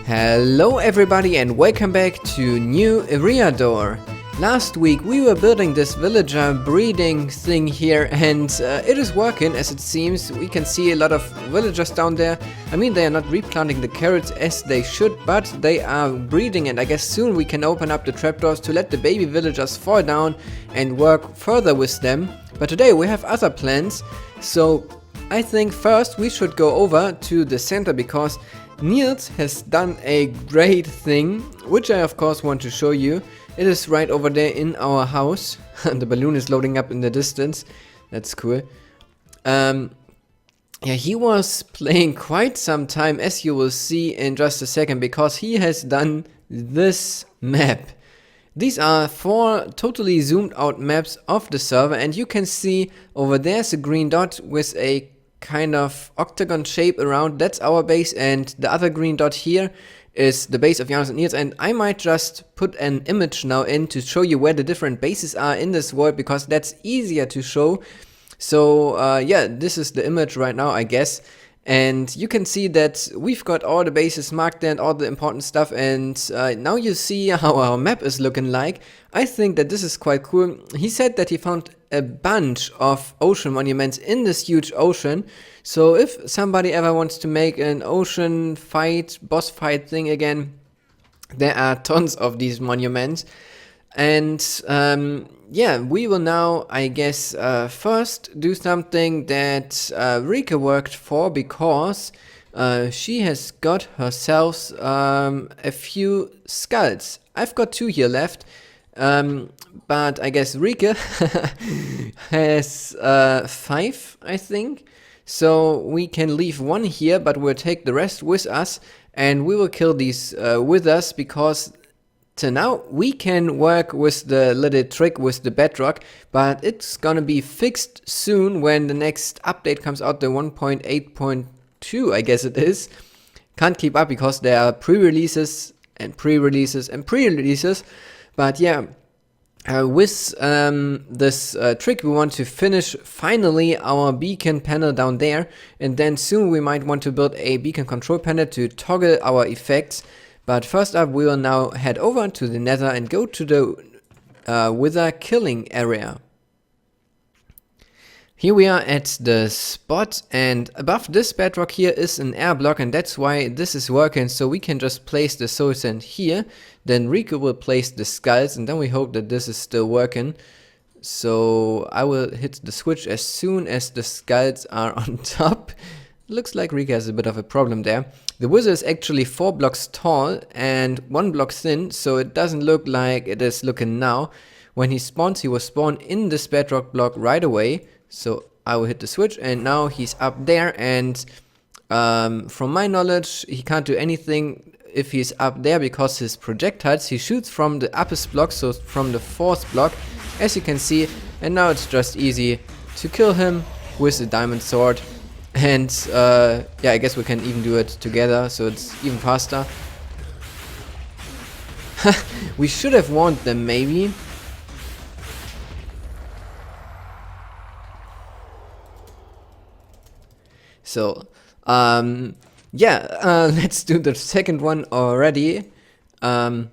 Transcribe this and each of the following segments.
Hello everybody and welcome back to new Eriador. Last week we were building this villager breeding thing here and it is working as it seems. We can see a lot of villagers down there. I mean, they are not replanting the carrots as they should, but they are breeding, and I guess soon we can open up the trapdoors to let the baby villagers fall down and work further with them. But today we have other plans, so I think first we should go over to the center because Niels has done a great thing, which I of course want to show you. It is right over there in our house. The balloon is loading up in the distance. That's cool. Yeah, he was playing quite some time, as you will see in just a second, because he has done this map. These are 4 totally zoomed out maps of the server, and you can see over there's a green dot with a kind of octagon shape around. That's our base, and the other green dot here is the base of Janus and Niels, and I might just put an image now in to show you where the different bases are in this world, because that's easier to show. So yeah, this is the image right now, I guess, and you can see that we've got all the bases marked there and all the important stuff, and now you see how our map is looking like. I think that this is quite cool. He said that he found a bunch of ocean monuments in this huge ocean, so if somebody ever wants to make an ocean fight, boss fight thing again, there are tons of these monuments. And yeah, we will now, I guess, first do something that Rika worked for, because she has got herself a few skulls. I've got 2 here left. But I guess Rika has 5, I think. So we can leave 1 here, but we'll take the rest with us, and we will kill these with us, because to now we can work with the little trick with the bedrock, but it's gonna be fixed soon when the next update comes out, the 1.8.2, I guess it is. Can't keep up because there are pre-releases and pre-releases and pre-releases. But yeah, with this trick we want to finish finally our beacon panel down there, and then soon we might want to build a beacon control panel to toggle our effects. But first up, we will now head over to the nether and go to the wither killing area. Here we are at the spot, and above this bedrock here is an air block, and that's why this is working. So we can just place the soul sand here, then Rika will place the skulls, and then we hope that this is still working. So I will hit the switch as soon as the skulls are on top. Looks like Rika has a bit of a problem there. The wizard is actually 4 blocks tall and 1 block thin, so it doesn't look like it is looking now. When he spawns, he will spawn in this bedrock block right away. So I will hit the switch, and now he's up there, and from my knowledge he can't do anything if he's up there, because his projectiles he shoots from the uppest block, so from the 4th block, as you can see. And now it's just easy to kill him with the diamond sword. And yeah, I guess we can even do it together, so it's even faster. We should have warned them maybe. So yeah, let's do the second one already. I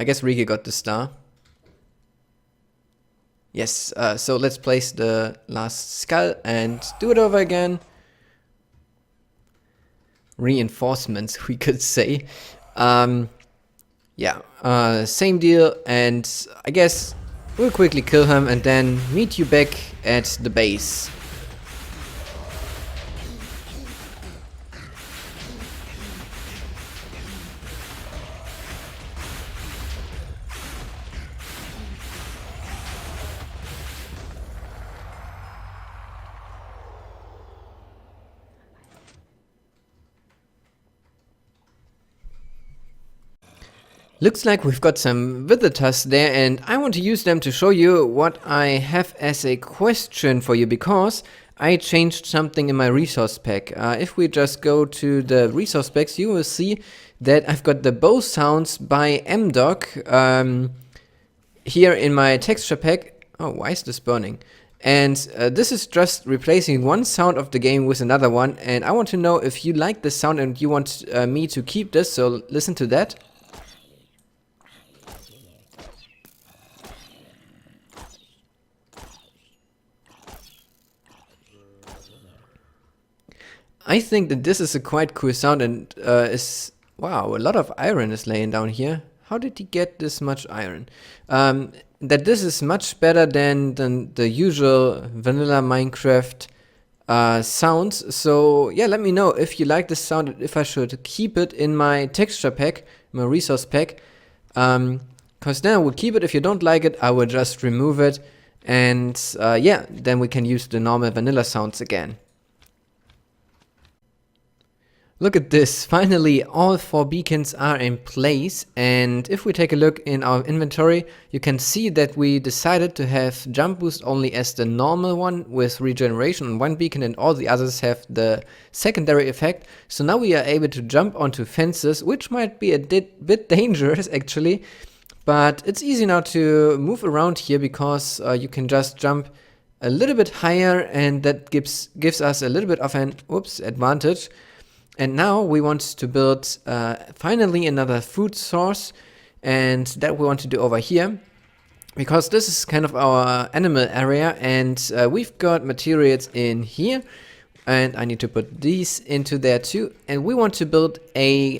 guess Rika got the star. Yes, so let's place the last skull and do it over again. Reinforcements, we could say. Yeah, same deal, and I guess we'll quickly kill him and then meet you back at the base. Looks like we've got some visitors there, and I want to use them to show you what I have as a question for you, because I changed something in my resource pack. If we just go to the resource packs, you will see that I've got the bow sounds by mdoc here in my texture pack. Oh, why is this burning? And this is just replacing one sound of the game with another one, and I want to know if you like this sound and you want me to keep this, so listen to that. I think that this is a quite cool sound, and wow, a lot of iron is laying down here. How did he get this much iron? That this is much better than the usual vanilla Minecraft sounds. So yeah, let me know if you like this sound and if I should keep it in my texture pack, my resource pack. Cause then I will keep it. If you don't like it, I will just remove it. And yeah, then we can use the normal vanilla sounds again. Look at this, finally all 4 beacons are in place, and if we take a look in our inventory, you can see that we decided to have jump boost only as the normal one with regeneration on one beacon, and all the others have the secondary effect. So now we are able to jump onto fences, which might be a bit dangerous actually, but it's easy now to move around here because you can just jump a little bit higher, and that gives us a little bit of an advantage. And now we want to build finally another food source, and that we want to do over here, because this is kind of our animal area, and we've got materials in here, and I need to put these into there too. And we want to build a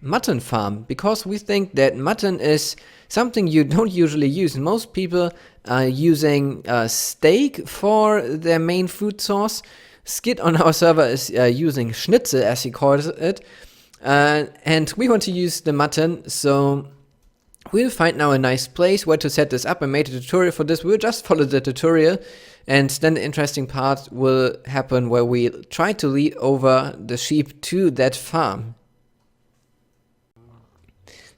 mutton farm, because we think that mutton is something you don't usually use. Most people are using steak for their main food source. Skid on our server is using Schnitzel, as he calls it, and we want to use the mutton, so we'll find now a nice place where to set this up. I made a tutorial for this. We'll just follow the tutorial, and then the interesting part will happen where we try to lead over the sheep to that farm.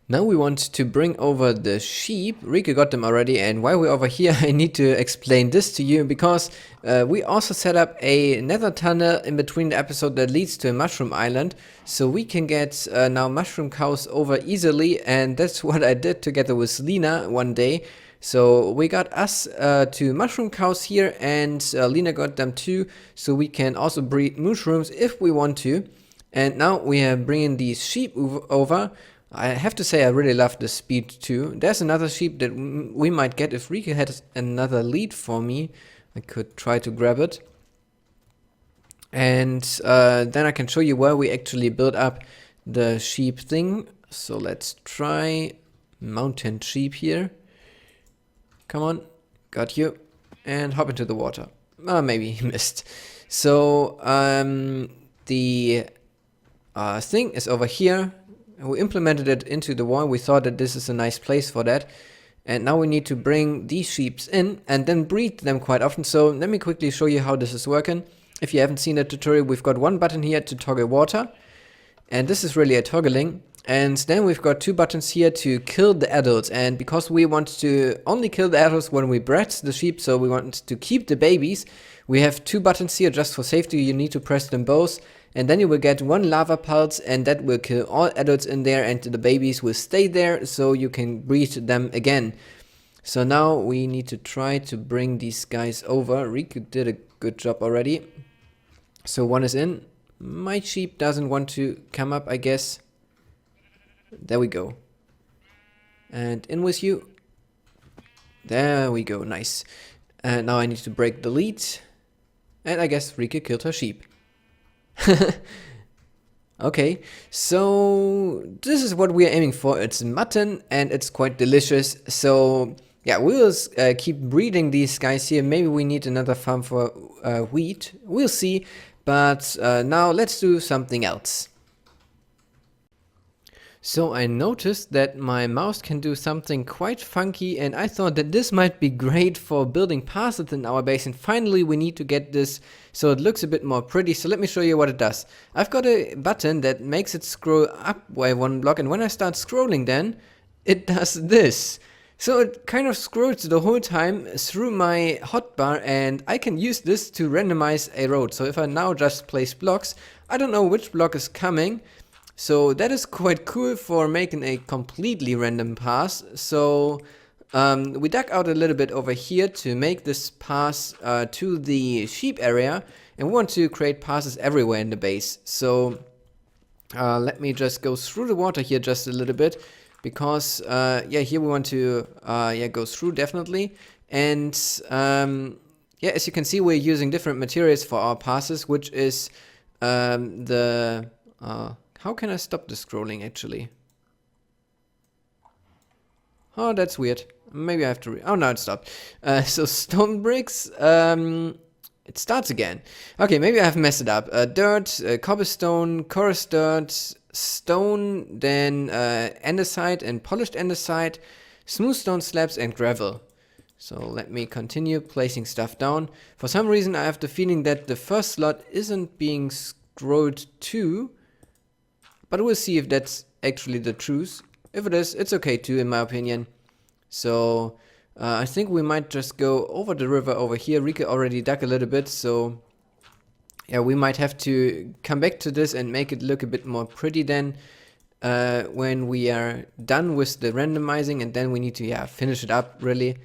Now we want to bring over the sheep. Rika got them already, and while we're over here I need to explain this to you, because we also set up a nether tunnel in between the episode that leads to a mushroom island, so we can get now mushroom cows over easily, and that's what I did together with Lena one day. So we got us 2 mushroom cows here, and Lena got them too, so we can also breed mushrooms if we want to. And now we are bringing these sheep over. I have to say I really love the speed too. There's another sheep that we might get if Rika had another lead for me. I could try to grab it. And then I can show you where we actually build up the sheep thing. So let's try mountain sheep here. Come on, got you. And hop into the water. Maybe he missed. So the thing is over here. We implemented it into the wall. We thought that this is a nice place for that. And now we need to bring these sheep in and then breed them quite often. So let me quickly show you how this is working. If you haven't seen the tutorial, we've got one button here to toggle water. And this is really a toggling. And then we've got 2 buttons here to kill the adults. And because we want to only kill the adults when we bred the sheep, so we want to keep the babies, we have 2 buttons here just for safety. You need to press them both. And then you will get 1 lava pulse, and that will kill all adults in there, and the babies will stay there, so you can breed them again. So now we need to try to bring these guys over. Riku did a good job already. So 1 is in. My sheep doesn't want to come up, I guess. There we go. And in with you. There we go, nice. And now I need to break the lead. And I guess Riku killed her sheep. Okay, so this is what we are aiming for. It's mutton and it's quite delicious. So yeah, we'll keep breeding these guys here. Maybe we need another farm for wheat. We'll see. But now let's do something else. So I noticed that my mouse can do something quite funky, and I thought that this might be great for building parcels in our base, and finally we need to get this so it looks a bit more pretty. So let me show you what it does. I've got a button that makes it scroll up by 1 block, and when I start scrolling then it does this. So it kind of scrolls the whole time through my hotbar, and I can use this to randomize a road. So if I now just place blocks, I don't know which block is coming. So that is quite cool for making a completely random pass. So we dug out a little bit over here to make this pass to the sheep area, and we want to create passes everywhere in the base. So let me just go through the water here just a little bit, because yeah, here we want to yeah, go through definitely. And yeah, as you can see, we're using different materials for our passes, which is the how can I stop the scrolling actually? Oh, that's weird. Maybe I have to oh, no, it stopped. So stone bricks, it starts again. Okay, maybe I have messed it up. Dirt, cobblestone, chorus dirt, stone, then andesite and polished andesite, smooth stone slabs, and gravel. So let me continue placing stuff down. For some reason I have the feeling that the first slot isn't being scrolled to, but we'll see if that's actually the truth. If it is, it's okay too, in my opinion. So I think we might just go over the river over here. Rika already dug a little bit, so yeah, we might have to come back to this and make it look a bit more pretty then when we are done with the randomizing, and then we need to, yeah, finish it up really,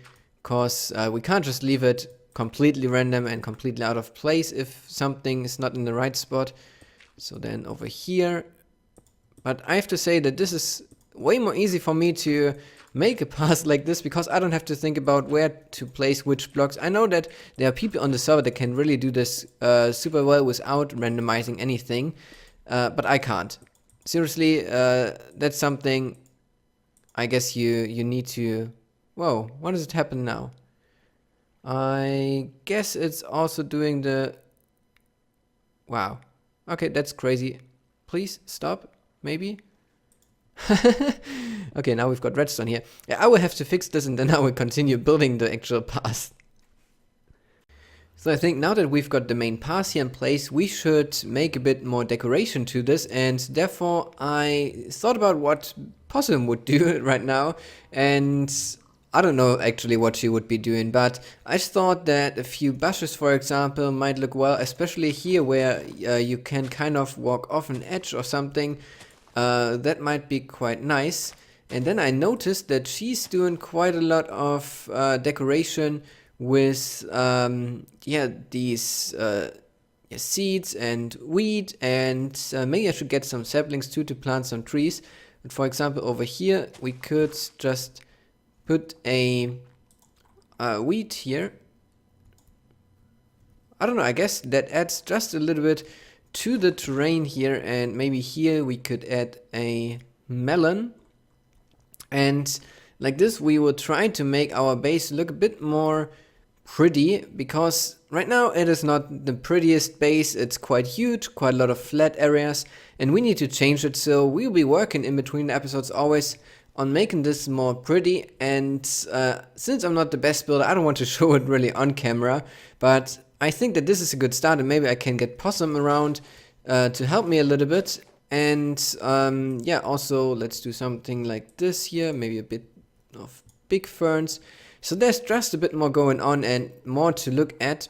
because we can't just leave it completely random and completely out of place if something is not in the right spot. So then over here, but I have to say that this is way more easy for me to make a pass like this, because I don't have to think about where to place which blocks. I know that there are people on the server that can really do this super well without randomizing anything, but I can't. Seriously, that's something I guess you need to... Whoa, what does it happen now? I guess it's also doing the... Wow. Okay, that's crazy. Please stop, maybe? Okay, now we've got redstone here. Yeah, I will have to fix this, and then I will continue building the actual pass. So I think now that we've got the main pass here in place, we should make a bit more decoration to this, and therefore I thought about what Possum would do right now, and I don't know actually what she would be doing, but I thought that a few bushes, for example, might look well, especially here where you can kind of walk off an edge or something. That might be quite nice. And then I noticed that she's doing quite a lot of decoration with yeah, these yeah, seeds and wheat, and maybe I should get some saplings too to plant some trees. But for example, over here we could just put a wheat here. I don't know, I guess that adds just a little bit to the terrain here, and maybe here we could add a melon. And like this we will try to make our base look a bit more pretty, because right now it is not the prettiest base. It's quite huge, quite a lot of flat areas, and we need to change it. So we'll be working in between the episodes always on making this more pretty. And since I'm not the best builder, I don't want to show it really on camera, but I think that this is a good start, and maybe I can get Possum around to help me a little bit. And yeah, also let's do something like this here, maybe a bit of big ferns. So there's just a bit more going on and more to look at.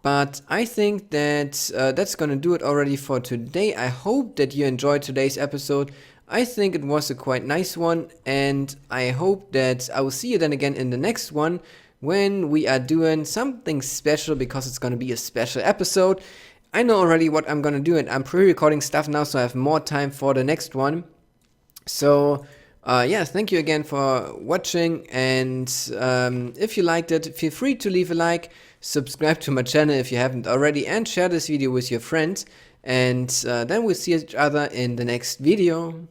But I think that that's gonna do it already for today. I hope that you enjoyed today's episode. I think it was a quite nice one, and I hope that I will see you then again in the next one, when we are doing something special, because it's gonna be a special episode. I know already what I'm gonna do, and I'm pre-recording stuff now, so I have more time for the next one. So yeah, thank you again for watching, and if you liked it, feel free to leave a like, subscribe to my channel if you haven't already, and share this video with your friends. And then we'll see each other in the next video.